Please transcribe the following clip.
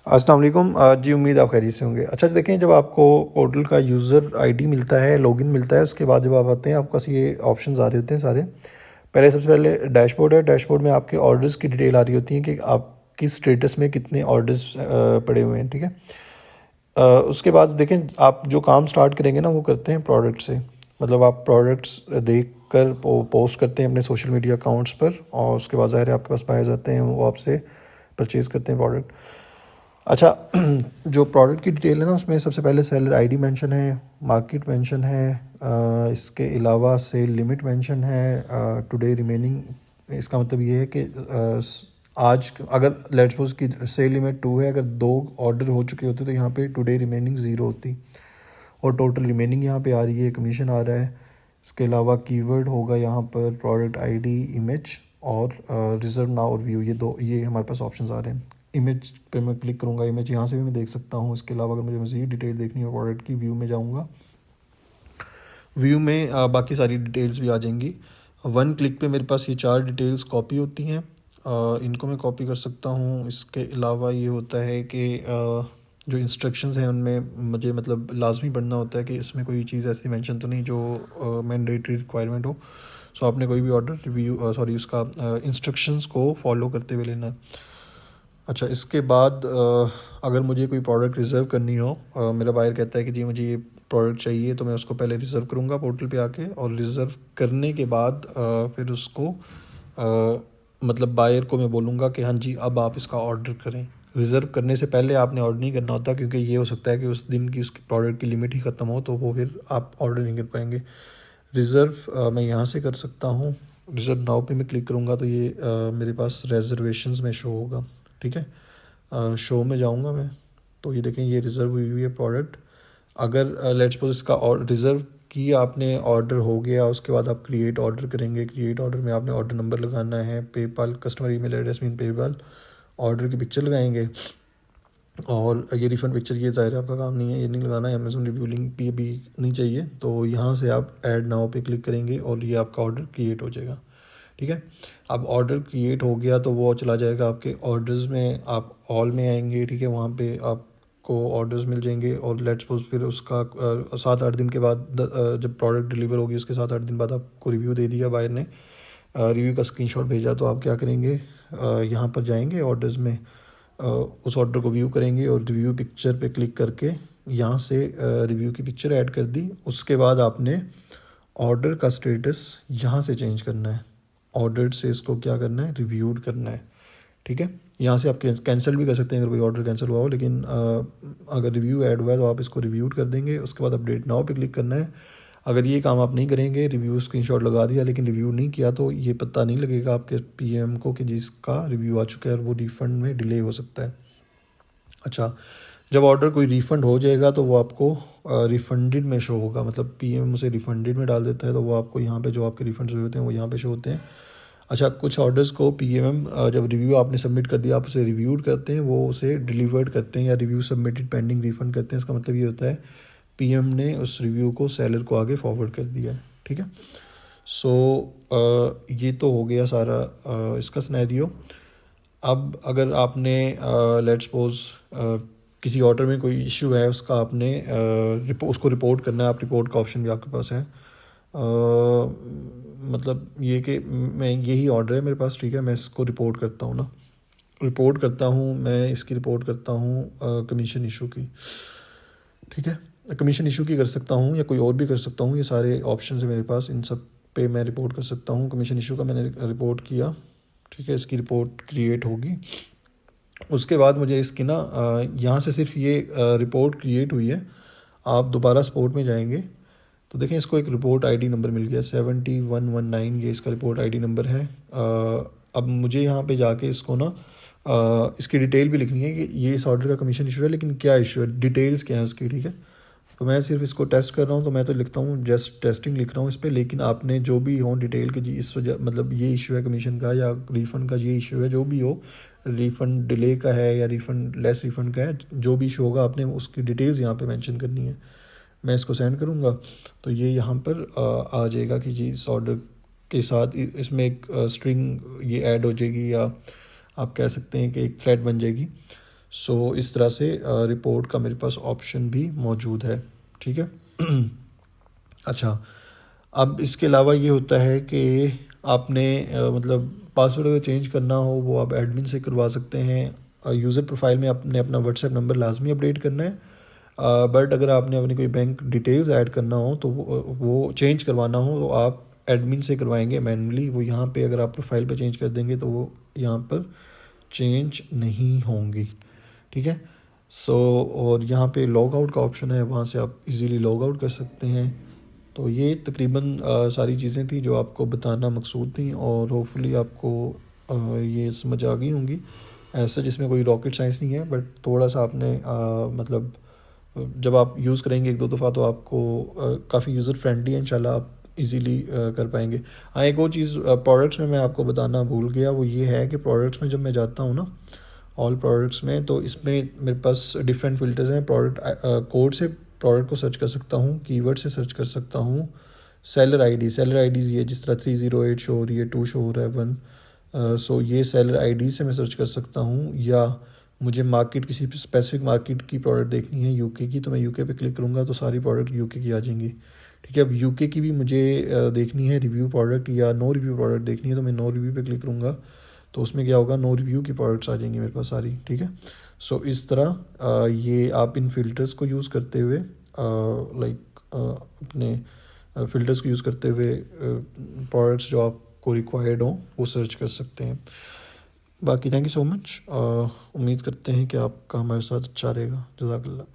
अस्सलाम वालेकुम। जी उम्मीद आप खैरियत से होंगे। अच्छा देखें, जब आपको पोर्टल का यूज़र आईडी मिलता है, लॉगिन मिलता है, उसके बाद जब आप आते हैं आपके पास ये ऑप्शंस आ रहे होते हैं सारे। पहले सबसे पहले डैशबोर्ड है। डैशबोर्ड में आपके ऑर्डर्स की डिटेल आ रही होती है कि आप किस स्टेटस में कितने ऑर्डर्स पड़े हुए हैं, ठीक है। उसके बाद देखें, आप जो काम स्टार्ट करेंगे ना वो करते हैं प्रोडक्ट से। मतलब आप प्रोडक्ट्स देख कर पोस्ट करते हैं अपने सोशल मीडिया अकाउंट्स पर, और उसके बाद ज़ाहिर है आपके पास पाए जाते हैं, वो आपसे परचेज़ करते हैं प्रोडक्ट। अच्छा, जो प्रोडक्ट की डिटेल है ना उसमें सबसे पहले सेलर आईडी मेंशन है, मार्केट मेंशन है, इसके अलावा सेल लिमिट मेंशन है, टुडे रिमेनिंग। इसका मतलब ये है कि आज अगर लेट्स सपोज की सेल लिमिट 2 है, अगर 2 ऑर्डर हो चुके होते तो यहाँ पे टुडे रिमेनिंग 0 होती, और टोटल रिमेनिंग यहाँ पे आ रही है, कमीशन आ रहा है। इसके अलावा कीवर्ड होगा यहाँ पर प्रोडक्ट आईडी, इमेज, और रिजर्व नाउ और व्यू। ये हमारे पास ऑप्शंस आ रहे हैं। इमेज पे मैं क्लिक करूँगा, इमेज यहाँ से भी मैं देख सकता हूँ। इसके अलावा अगर मुझे मज़ीद डिटेल देखनी हो प्रोडक्ट की, व्यू में जाऊँगा। व्यू में बाकी सारी डिटेल्स भी आ जाएंगी। वन क्लिक पे मेरे पास ये 4 डिटेल्स कॉपी होती हैं। इनको मैं कॉपी कर सकता हूँ। इसके अलावा ये होता है कि जो इंस्ट्रक्शंस हैं उनमें मुझे मतलब लाजमी पढ़ना होता है कि इसमें कोई चीज़ ऐसी मेंशन तो नहीं जो मैंडेटरी रिक्वायरमेंट हो। सो आपने कोई भी ऑर्डर रिव्यू उसका इंस्ट्रक्शंस को फॉलो करते हुए लेना है। अच्छा, इसके बाद अगर मुझे कोई प्रोडक्ट रिज़र्व करनी हो, मेरा बायर कहता है कि जी मुझे ये प्रोडक्ट चाहिए, तो मैं उसको पहले रिज़र्व करूँगा पोर्टल पे आके, और रिज़र्व करने के बाद फिर उसको मतलब बायर को मैं बोलूँगा कि हाँ जी अब आप इसका ऑर्डर करें। रिज़र्व करने से पहले आपने ऑर्डर नहीं करना होता, क्योंकि ये हो सकता है कि उस दिन की उसकी प्रोडक्ट की लिमिट ही ख़त्म हो, तो वो फिर आप ऑर्डर नहीं कर पाएंगे। रिज़र्व मैं यहाँ से कर सकता हूँ। रिज़र्व नाउ पे मैं क्लिक करूँगा तो ये मेरे पास रेजर्वेशंस में शो होगा, ठीक है। शो में जाऊँगा मैं, तो ये देखें ये रिज़र्व हुई हुई है प्रोडक्ट। अगर लेट्स सपोज इसका और रिज़र्व की आपने ऑर्डर हो गया, उसके बाद आप क्रिएट ऑर्डर करेंगे। क्रिएट ऑर्डर में आपने ऑर्डर नंबर लगाना है, PayPal customer email address mean PayPal, order की पिक्चर लगाएंगे, और ये रिफ़ंड पिक्चर ये ज़ाहिर है आपका काम नहीं है, ये नहीं लगाना है। अमेज़न रिव्यू लिंक भी अभी नहीं चाहिए, तो यहाँ से आप ऐड नाउ पे क्लिक करेंगे और ये आपका ऑर्डर क्रिएट हो जाएगा, ठीक है। अब ऑर्डर क्रिएट हो गया तो वो चला जाएगा आपके ऑर्डर्स में, आप ऑल में आएंगे, ठीक है। वहाँ पे आपको ऑर्डर्स मिल जाएंगे, और लेट्स सपोज फिर उसका 7-8 दिन के बाद जब प्रोडक्ट डिलीवर होगी उसके 7-8 दिन बाद आपको रिव्यू दे दिया बायर ने, रिव्यू का स्क्रीनशॉट भेजा, तो आप क्या करेंगे, यहाँ पर जाएंगे ऑर्डर्स में, उस ऑर्डर को व्यू करेंगे और रिव्यू पिक्चर पे क्लिक करके यहाँ से रिव्यू की पिक्चर ऐड कर दी। उसके बाद आपने ऑर्डर का स्टेटस यहाँ से चेंज करना है, ऑर्डर से इसको क्या करना है, रिव्यूड करना है, ठीक है। यहाँ से आप कैंसिल भी कर सकते हैं अगर कोई ऑर्डर कैंसिल हुआ हो, लेकिन अगर रिव्यू ऐड हुआ है तो आप इसको रिव्यूड कर देंगे। उसके बाद अपडेट नाउ पे क्लिक करना है। अगर ये काम आप नहीं करेंगे, रिव्यू स्क्रीनशॉट लगा दिया लेकिन रिव्यू नहीं किया, तो ये पता नहीं लगेगा आपके पीएम को कि जिसका रिव्यू आ चुका है, और वो रिफ़ंड में डिले हो सकता है। अच्छा, जब ऑर्डर कोई रिफ़ंड हो जाएगा तो वो आपको रिफ़ंडेड में शो होगा, मतलब पीएम उसे रिफ़ंडेड में डाल देता है, तो वो आपको यहाँ पे जो आपके रिफ़ंड्स हुए होते हैं वो यहाँ पे शो होते हैं। अच्छा, कुछ ऑर्डर्स को पीएम जब रिव्यू आपने सबमिट कर दिया, आप उसे रिव्यूड करते हैं, वो उसे डिलीवर्ड करते हैं या रिव्यू सबमिटेड पेंडिंग रिफ़ंड करते हैं। इसका मतलब ये होता है पीएम ने उस रिव्यू को सेलर को आगे फॉरवर्ड कर दिया है, ठीक है। सो ये तो हो गया सारा इसका सिनेरियो। अब अगर आपने लेट्स सपोज किसी ऑर्डर में कोई इशू है, उसका आपने उसको रिपोर्ट करना है, आप रिपोर्ट का ऑप्शन भी आपके पास है। मतलब ये कि मैं यही ऑर्डर है मेरे पास, ठीक है, मैं इसको रिपोर्ट करता हूँ ना, रिपोर्ट करता हूँ मैं इसकी रिपोर्ट करता हूँ कमीशन इशू की, ठीक है। कमीशन इशू की कर सकता हूँ या कोई और भी कर सकता हूँ, ये सारे ऑप्शन है मेरे पास, इन सब पे मैं रिपोर्ट कर सकता हूँ। कमीशन इशू का मैंने रिपोर्ट किया, ठीक है, इसकी रिपोर्ट क्रिएट होगी। उसके बाद मुझे इसकी ना यहाँ से सिर्फ ये रिपोर्ट क्रिएट हुई है, आप दोबारा सपोर्ट में जाएंगे तो देखें इसको एक रिपोर्ट आईडी नंबर मिल गया 7119, ये इसका रिपोर्ट आईडी नंबर है। अब मुझे यहाँ पे जाके इसको ना इसकी डिटेल भी लिखनी है कि ये इस ऑर्डर का कमीशन इशू है, लेकिन क्या इशू है, डिटेल्स क्या है उसकी, ठीक है। तो मैं सिर्फ इसको टेस्ट कर रहा हूँ, तो मैं तो लिखता हूँ जस्ट टेस्टिंग लिख रहा हूँ इस पर, लेकिन आपने जो भी हो डिटेल कि जी इस वजह मतलब ये इशू है कमीशन का या रिफ़ंड का, ये इशू है जो भी हो, रिफ़ंड डिले का है या रिफ़ंड लेस रिफ़ंड का है, जो भी इशू होगा आपने उसकी डिटेल्स यहाँ पे मेंशन करनी है। मैं इसको सेंड करूँगा तो ये यहाँ पर आ जाएगा कि जी इस ऑर्डर के साथ इसमें एक स्ट्रिंग ये ऐड हो जाएगी, या आप कह सकते हैं कि एक थ्रेड बन जाएगी। सो इस तरह से रिपोर्ट का मेरे पास ऑप्शन भी मौजूद है, ठीक है। अच्छा, अब इसके अलावा ये होता है कि आपने मतलब पासवर्ड अगर चेंज करना हो वो आप एडमिन से करवा सकते हैं। यूज़र प्रोफाइल में आपने अपना व्हाट्सएप नंबर लाजमी अपडेट करना है। बट अगर आपने अपनी कोई बैंक डिटेल्स ऐड करना हो तो वो चेंज करवाना हो तो आप एडमिन से करवाएंगे मैनुअली। वो यहाँ पे अगर आप प्रोफाइल पे चेंज कर देंगे तो वो यहाँ पर चेंज नहीं होंगी, ठीक है। सो और यहाँ पे लॉग आउट का ऑप्शन है, वहाँ से आप इजीली लॉग आउट कर सकते हैं। तो ये तकरीबन सारी चीज़ें थी जो आपको बताना मकसूद थी, और होपफुली आपको ये समझ आ गई होंगी। ऐसा जिसमें कोई रॉकेट साइंस नहीं है, बट थोड़ा सा आपने मतलब जब आप यूज़ करेंगे एक दो दफ़ा तो आपको काफ़ी यूज़र फ्रेंडली है, इंशाल्लाह आप इजीली कर पाएंगे। हाँ, एक और चीज़ प्रोडक्ट्स में मैं आपको बताना भूल गया, वो ये है कि प्रोडक्ट्स में जब मैं जाता हूँ ना, ऑल प्रोडक्ट्स में, तो इसमें मेरे पास डिफरेंट फ़िल्टर्स हैं। प्रोडक्ट कोड से प्रोडक्ट को सर्च कर सकता हूँ, कीवर्ड से सर्च कर सकता हूँ, सेलर आईडीज़ ये जिस तरह 308 शो हो रही है, 2 शो हो रहा है, 1। सो ये सेलर आईडी से मैं सर्च कर सकता हूँ, या मुझे मार्केट किसी स्पेसिफिक मार्केट की प्रोडक्ट देखनी है यूके की, तो मैं यूके पे क्लिक करूँगा तो सारी प्रोडक्ट यूके की आ जाएंगी, ठीक है। अब यूके की भी मुझे देखनी है रिव्यू प्रोडक्ट या नो रिव्यू प्रोडक्ट देखनी है, तो मैं नो रिव्यू पे क्लिक करूँगा तो उसमें क्या होगा, नो रिव्यू की प्रोडक्ट्स आ जाएंगी मेरे पास सारी, ठीक है। सो इस तरह ये आप इन फ़िल्टर्स को यूज़ करते हुए लाइक अपने फ़िल्टर्स को यूज़ करते हुए प्रोडक्ट्स जो आपको रिक्वायर्ड हों वो सर्च कर सकते हैं। बाकी थैंक यू सो मच। उम्मीद करते हैं कि आपका हमारे साथ अच्छा रहेगा। जज़ाकल्लाह।